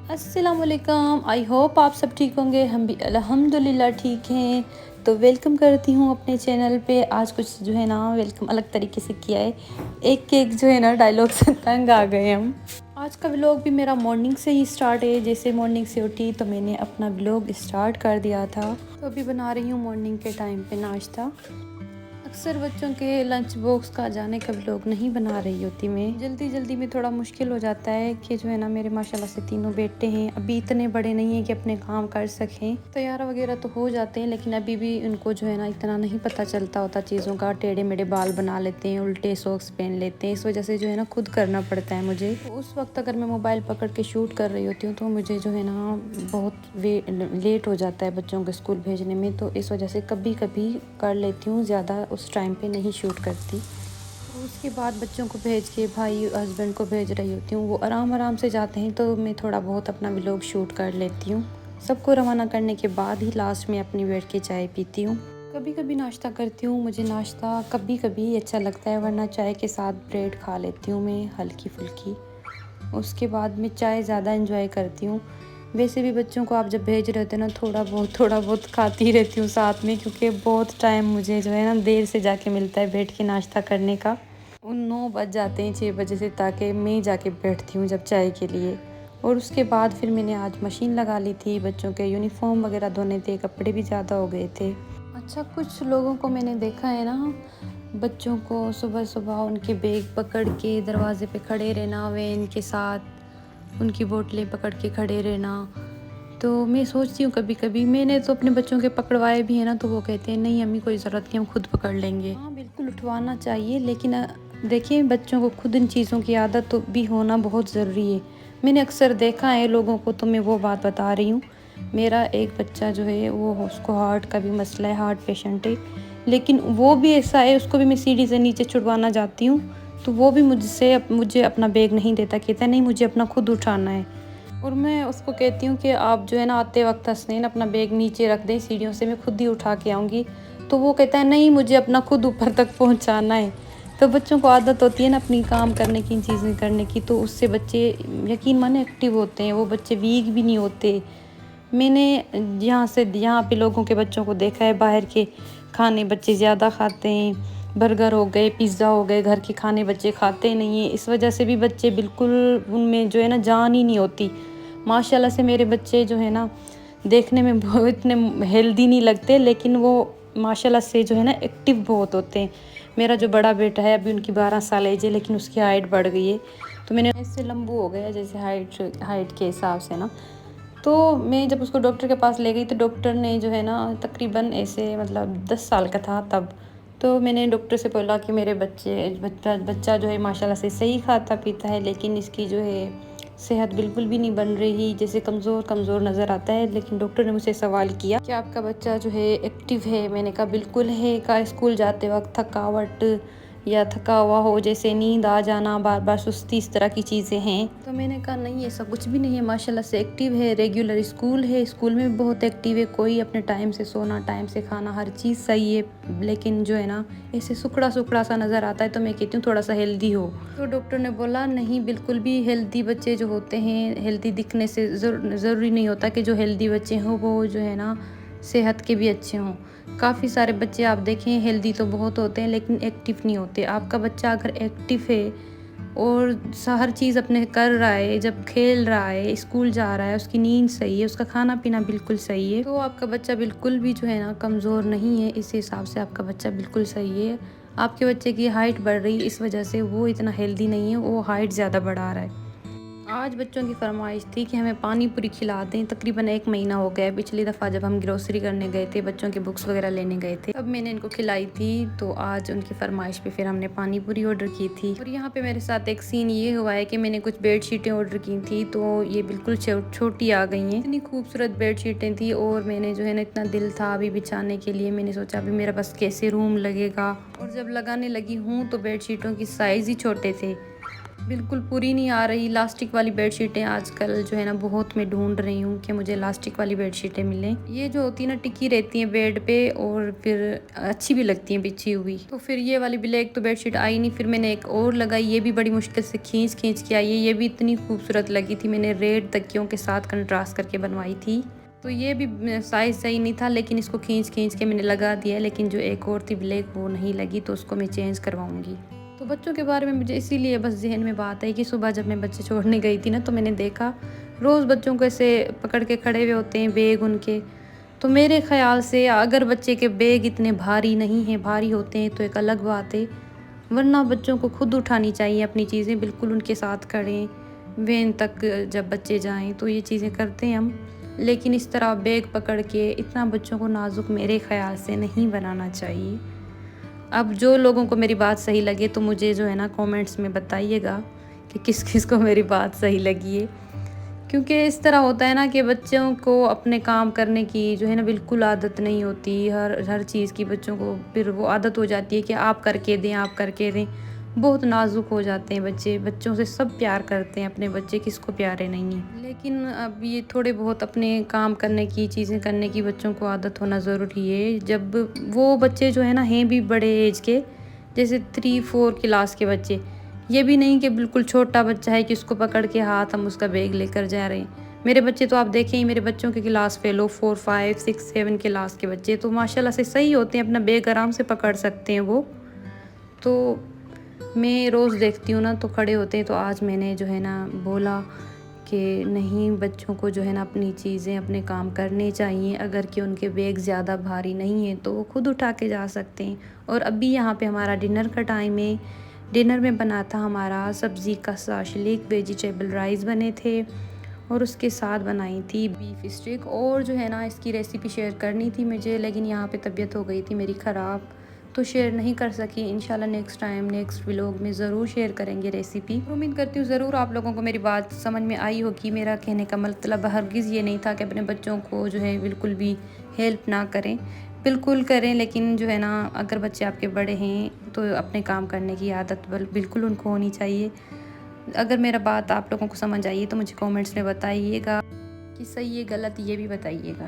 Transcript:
अस्सलाम वालेकुम। I hope आप सब ठीक होंगे। हम भी अल्हम्दुलिल्लाह ठीक हैं। तो वेलकम करती हूँ अपने चैनल पे। आज कुछ जो है ना वेलकम अलग तरीके से किया है। एक एक जो है ना डायलॉग से तंग आ गए हम। आज का व्लॉग भी मेरा मॉर्निंग से ही स्टार्ट है। जैसे मॉर्निंग से उठी तो मैंने अपना व्लॉग स्टार्ट कर दिया था। तो अभी बना रही हूँ मॉर्निंग के टाइम पे नाश्ता। अक्सर बच्चों के लंच बॉक्स का जाने का व्लॉग नहीं बना रही होती मैं। जल्दी जल्दी में थोड़ा मुश्किल हो जाता है कि जो है ना मेरे माशाल्लाह से तीनों बेटे हैं। अभी इतने बड़े नहीं हैं कि अपने काम कर सकें। तैयार वगैरह तो हो जाते हैं लेकिन अभी भी उनको जो है ना इतना नहीं पता चलता होता चीज़ों का। टेढ़े मेढ़े बाल बना लेते हैं, उल्टे सॉक्स पहन लेते हैं। इस वजह से जो है ना खुद करना पड़ता है मुझे। तो उस वक्त अगर मैं मोबाइल पकड़ के शूट कर रही होती हूँ तो मुझे जो है ना बहुत लेट हो जाता है बच्चों को स्कूल भेजने में। तो इस वजह से कभी कभी कर लेती हूँ, ज़्यादा उस टाइम पे नहीं शूट करती। तो उसके बाद बच्चों को भेज के भाई हस्बैंड को भेज रही होती हूँ। वो आराम आराम से जाते हैं तो मैं थोड़ा बहुत अपना व्लॉग शूट कर लेती हूँ। सबको रवाना करने के बाद ही लास्ट में अपनी बैठ के चाय पीती हूँ। कभी कभी नाश्ता करती हूँ। मुझे नाश्ता कभी कभी अच्छा लगता है, वरना चाय के साथ ब्रेड खा लेती हूँ मैं हल्की फुल्की। उसके बाद मैं चाय ज़्यादा इंजॉय करती हूँ। वैसे भी बच्चों को आप जब भेज रहे होते हैं ना थोड़ा बहुत खाती रहती हूँ साथ में, क्योंकि बहुत टाइम मुझे जो है ना देर से जाके मिलता है बैठ के नाश्ता करने का। उन 9 बज जाते हैं 6 बजे से, ताकि मैं जाके बैठती हूँ जब चाय के लिए। और उसके बाद फिर मैंने आज मशीन लगा ली थी। बच्चों के यूनिफॉर्म वगैरह धोने थे, कपड़े भी ज़्यादा हो गए थे। अच्छा, कुछ लोगों को मैंने देखा है ना, बच्चों को सुबह सुबह उनके बैग पकड़ के दरवाजे पे खड़े रहना, वैन के साथ उनकी बोतलें पकड़ के खड़े रहना। तो मैं सोचती हूँ कभी कभी, मैंने तो अपने बच्चों के पकड़वाए भी हैं ना, तो वो कहते हैं नहीं अम्मी कोई ज़रूरत नहीं, हम खुद पकड़ लेंगे। हाँ बिल्कुल उठवाना चाहिए, लेकिन देखिए बच्चों को खुद इन चीज़ों की आदत तो भी होना बहुत ज़रूरी है। मैंने अक्सर देखा है लोगों को, तो मैं वो बात बता रही हूँ। मेरा एक बच्चा जो है वो उसको हार्ट का भी मसला है, हार्ट पेशेंट है। लेकिन वो भी ऐसा है, उसको भी मैं सीढ़ी से नीचे छुड़वाना जाती हूँ तो वो भी मुझे अपना बैग नहीं देता, कहता है नहीं मुझे अपना खुद उठाना है। और मैं उसको कहती हूँ कि आप जो है ना आते वक्त हसनैन अपना बैग नीचे रख दें सीढ़ियों से, मैं खुद ही उठा के आऊँगी। तो वो कहता है नहीं मुझे अपना खुद ऊपर तक पहुँचाना है। तो बच्चों को आदत होती है ना अपनी काम करने की, इन चीज़ें करने की, तो उससे बच्चे यकीन माने एक्टिव होते हैं। वो बच्चे वीक भी नहीं होते। मैंने यहाँ पे लोगों के बच्चों को देखा है, बाहर के खाने बच्चे ज़्यादा खाते हैं। बर्गर हो गए, पिज़्ज़ा हो गए, घर के खाने बच्चे खाते नहीं हैं। इस वजह से भी बच्चे बिल्कुल, उनमें जो है ना जान ही नहीं होती। माशाल्लाह से मेरे बच्चे जो है ना देखने में बहुत इतने हेल्दी नहीं लगते, लेकिन वो माशाल्लाह से जो है ना एक्टिव बहुत होते हैं। मेरा जो बड़ा बेटा है अभी उनकी 12 साल एज है, लेकिन उसकी हाइट बढ़ गई है। तो मैंने इससे लंबू हो गया जैसे हाइट के हिसाब से ना। तो मैं जब उसको डॉक्टर के पास ले गई तो डॉक्टर ने जो है ना तकरीबन ऐसे मतलब 10 साल का था तब। तो मैंने डॉक्टर से बोला कि मेरे बच्चा जो है माशाल्लाह से सही खाता पीता है, लेकिन इसकी जो है सेहत बिल्कुल भी नहीं बन रही, जैसे कमज़ोर कमज़ोर नज़र आता है। लेकिन डॉक्टर ने मुझसे सवाल किया कि आपका बच्चा जो है एक्टिव है? मैंने कहा बिल्कुल है। का स्कूल जाते वक्त थकावट या थका हुआ हो, जैसे नींद आ जाना, बार बार सुस्ती, इस तरह की चीज़ें हैं? तो मैंने कहा नहीं ऐसा कुछ भी नहीं है, माशाल्लाह से एक्टिव है। रेगुलर स्कूल है, स्कूल में भी बहुत एक्टिव है। कोई अपने टाइम से सोना, टाइम से खाना, हर चीज़ सही है। लेकिन जो है ना ऐसे सुखड़ा सुखड़ा सा नज़र आता है, तो मैं कहती हूँ थोड़ा सा हेल्दी हो। तो डॉक्टर ने बोला नहीं, बिल्कुल भी हेल्दी बच्चे जो होते हैं, हेल्दी दिखने से ज़रूरी नहीं होता कि जो हेल्दी बच्चे हों वो जो है ना सेहत के भी अच्छे हों। काफ़ी सारे बच्चे आप देखें हेल्दी तो बहुत होते हैं लेकिन एक्टिव नहीं होते। आपका बच्चा अगर एक्टिव है और हर चीज़ अपने कर रहा है, जब खेल रहा है, स्कूल जा रहा है, उसकी नींद सही है, उसका खाना पीना बिल्कुल सही है, तो आपका बच्चा बिल्कुल भी जो है ना कमज़ोर नहीं है। इस हिसाब से आपका बच्चा बिल्कुल सही है। आपके बच्चे की हाइट बढ़ रही है, इस वजह से वो इतना हेल्दी नहीं है, वो हाइट ज़्यादा बढ़ा रहा है। आज बच्चों की फरमाइश थी कि हमें पानी पूरी खिला दें। तकरीबन 1 महीना हो गया है। पिछली दफ़ा जब हम ग्रोसरी करने गए थे, बच्चों की बुक्स वगैरह लेने गए थे, तब मैंने इनको खिलाई थी। तो आज उनकी फरमाइश पे फिर हमने पानी पूरी ऑर्डर की थी। और यहाँ पे मेरे साथ एक सीन ये हुआ है कि मैंने कुछ बेड शीटें ऑर्डर की थी, तो ये बिल्कुल छोटी आ गई हैं। इतनी खूबसूरत बेड शीटें थी और मैंने जो है ना इतना दिल था अभी बिछाने के लिए। मैंने सोचा अभी मेरा बस कैसे रूम लगेगा, और जब लगाने लगी हूँ तो बेड शीटों की साइज़ ही छोटे थे। بالکل پوری نہیں آ رہی لاسٹک والی بیڈ شیٹیں آج کل جو ہے نا بہت میں ڈھونڈ رہی ہوں کہ مجھے لاسٹک والی بیڈ شیٹیں ملیں. یہ جو ہوتی ہیں نا ٹکی رہتی ہیں بیڈ پہ اور پھر اچھی بھی لگتی ہیں بچھی ہوئی. تو پھر یہ والی بلیک تو بیڈ شیٹ آئی نہیں. پھر میں نے ایک اور لگائی, یہ بھی بڑی مشکل سے کھینچ کے آئی ہے. یہ بھی اتنی خوبصورت لگی تھی, میں نے ریڈ تکیوں کے ساتھ کنٹراسٹ کر کے بنوائی تھی. تو یہ بھی سائز صحیح نہیں تھا لیکن اس کو کھینچ کے میں نے لگا دیا. لیکن جو ایک اور تھی بلیک وہ نہیں لگی, تو اس کو میں چینج کرواؤں گی. تو بچوں کے بارے میں مجھے اسی لیے بس ذہن میں بات ہے کہ صبح جب میں بچے چھوڑنے گئی تھی نا تو میں نے دیکھا روز بچوں کو ایسے پکڑ کے کھڑے ہوئے ہوتے ہیں بیگ ان کے. تو میرے خیال سے اگر بچے کے بیگ اتنے بھاری نہیں ہیں, بھاری ہوتے ہیں تو ایک الگ بات ہے, ورنہ بچوں کو خود اٹھانی چاہیے اپنی چیزیں. بالکل ان کے ساتھ کھڑیں, وین تک جب بچے جائیں تو یہ چیزیں کرتے ہیں ہم. لیکن اس طرح بیگ پکڑ کے اتنا بچوں کو نازک میرے خیال سے نہیں بنانا چاہیے. اب جو لوگوں کو میری بات صحیح لگے تو مجھے جو ہے نا کومنٹس میں بتائیے گا کہ کس کس کو میری بات صحیح لگی ہے. کیونکہ اس طرح ہوتا ہے نا کہ بچوں کو اپنے کام کرنے کی جو ہے نا بالکل عادت نہیں ہوتی. ہر چیز کی بچوں کو پھر وہ عادت ہو جاتی ہے کہ آپ کر کے دیں, آپ کر کے دیں. بہت نازک ہو جاتے ہیں بچے. بچوں سے سب پیار کرتے ہیں, اپنے بچے کس کو پیارے نہیں ہیں. لیکن اب یہ تھوڑے بہت اپنے کام کرنے کی, چیزیں کرنے کی بچوں کو عادت ہونا ضروری ہے. جب وہ بچے جو ہے نا ہیں بھی بڑے ایج کے, جیسے 3-4 کلاس کے بچے, یہ بھی نہیں کہ بالکل چھوٹا بچہ ہے کہ اس کو پکڑ کے ہاتھ ہم اس کا بیگ لے کر جا رہے ہیں. میرے بچے تو آپ دیکھیں ہی, میرے بچوں کے کلاس فیلو 4, 5, 6, 7 کلاس کے بچے تو ماشاءاللہ سے صحیح ہوتے ہیں, اپنا بیگ آرام سے پکڑ سکتے ہیں وہ. تو میں روز دیکھتی ہوں نا تو کھڑے ہوتے ہیں. تو آج میں نے جو ہے نا بولا کہ نہیں, بچوں کو جو ہے نا اپنی چیزیں, اپنے کام کرنے چاہیے. اگر کہ ان کے بیگ زیادہ بھاری نہیں ہیں تو وہ خود اٹھا کے جا سکتے ہیں. اور ابھی یہاں پہ ہمارا ڈنر کا ٹائم ہے. ڈنر میں بنا تھا ہمارا سبزی کا ساشلیک, ویجیٹیبل رائس بنے تھے, اور اس کے ساتھ بنائی تھی بیف اسٹک. اور جو ہے نا اس کی ریسیپی شیئر کرنی تھی مجھے, لیکن یہاں پہ طبیعت ہو گئی تھی میری خراب, تو شیئر نہیں کر سکی. انشاءاللہ نیکسٹ ٹائم, نیکسٹ ولاگ میں ضرور شیئر کریں گے ریسیپی. امید کرتی ہوں ضرور آپ لوگوں کو میری بات سمجھ میں آئی ہوگی. میرا کہنے کا مطلب ہرگز یہ نہیں تھا کہ اپنے بچوں کو جو ہے بالکل بھی ہیلپ نہ کریں. بالکل کریں, لیکن جو ہے نا اگر بچے آپ کے بڑے ہیں تو اپنے کام کرنے کی عادت بالکل ان کو ہونی چاہیے. اگر میرا بات آپ لوگوں کو سمجھ آئیے تو مجھے کومنٹس میں بتائیے گا کہ صحیح ہے غلط, یہ بھی بتائیے گا.